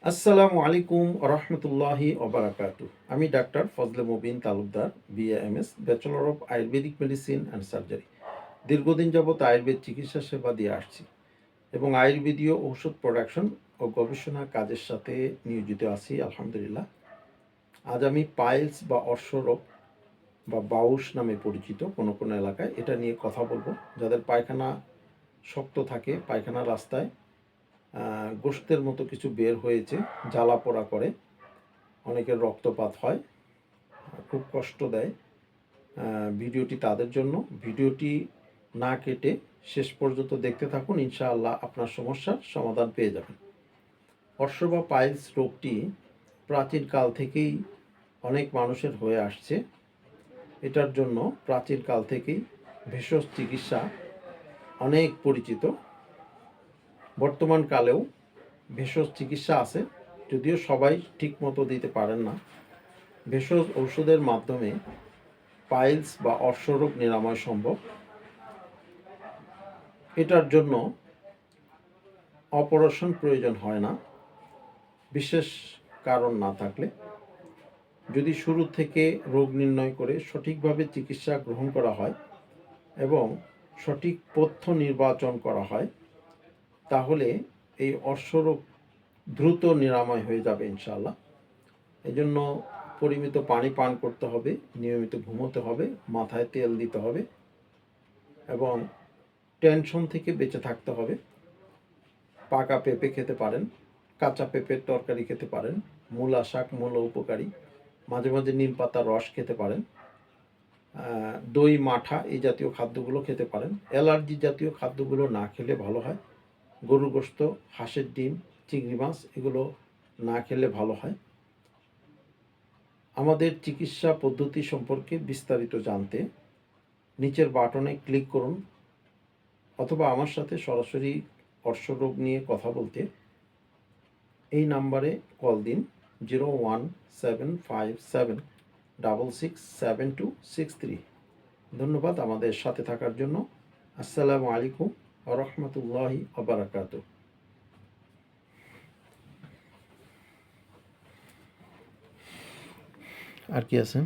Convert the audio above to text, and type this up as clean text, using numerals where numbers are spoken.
আসসালামু আলাইকুম রহমতুল্লাহি ওবারাকাতু। আমি doctor Fazle Mubin Talukdar, BAMS, bachelor of Ayurvedic medicine and surgery. দীর্ঘদিন যাবৎ আয়ুর্বেদ চিকিৎসা সেবা দিয়ে আসছি এবং আয়ুর্বেদীয় ঔষধ প্রোডাকশন ও গবেষণা কাজের সাথে নিয়োজিত আছি আলহামদুলিল্লাহ। আজ আমি পাইলস বা অশ্বরোগ বা বাউস নামে পরিচিত কোনো কোনো এলাকায় এটা নিয়ে কথা বলবো। যাদের পায়খানা শক্ত থাকে, পায়খানা রাস্তায় গোশতের মতো কিছু বের হয়েছে, জ্বালা পোড়া করে, অনেকের রক্তপাত হয়, খুব কষ্ট দেয়। ভিডিওটি তাদের জন্য। ভিডিওটি না কেটে শেষ পর্যন্ত দেখতে থাকুন, ইনশাআল্লাহ আপনার সমস্যার সমাধান পেয়ে যাবেন। অর্শ বা পাইলস রোগটি প্রাচীনকাল থেকেই অনেক মানুষের হয়ে আসছে। এটার জন্য প্রাচীনকাল থেকেই ভেষজ চিকিৎসা অনেক পরিচিত। বর্তমান কালেও ভেষজ চিকিৎসা আছে, যদিও সবাই ঠিক মতো দিতে পারেন না। ভেষজ ঔষধের মাধ্যমে পাইলস বা অর্শরোগ নিরাময় সম্ভব। এটার জন্য অপারেশন প্রয়োজন হয় না, বিশেষ কারণ না থাকলে। যদি শুরু থেকে রোগ নির্ণয় করে সঠিকভাবে চিকিৎসা গ্রহণ করা হয় এবং সঠিক পথ্য নির্বাচন করা হয়, তাহলে এই অর্শরোগ দ্রুত নিরাময় হয়ে যাবে ইনশাআল্লাহ। এজন্য পরিমিত পানি পান করতে হবে, নিয়মিত ঘুমোতে হবে, মাথায় তেল দিতে হবে এবং টেনশন থেকে বেঁচে থাকতে হবে। পাকা পেঁপে খেতে পারেন, কাঁচা পেঁপের তরকারি খেতে পারেন, মূলা শাক মূলো উপকারী, মাঝে মাঝে নিম পাতার রস খেতে পারেন, দই মাঠা এই জাতীয় খাদ্যগুলো খেতে পারেন। অ্যালার্জি জাতীয় খাদ্যগুলো না খেলে ভালো হয়। গরুর গোশত, হাঁসের ডিম, চিংড়ি মাছ এগুলো না খেলে ভালো হয়। আমাদের চিকিৎসা পদ্ধতি সম্পর্কে বিস্তারিত জানতে নিচের বাটনে ক্লিক করুন, অথবা আমার সাথে সরাসরি অর্শরোগ নিয়ে কথা বলতে এই নাম্বারে কল দিন 01757667263। ধন্যবাদ আমাদের সাথে থাকার জন্য। আসসালামু আলাইকুম ওয়া রাহমাতুল্লাহি ওয়া বারাকাতুহু। আর কি আছে?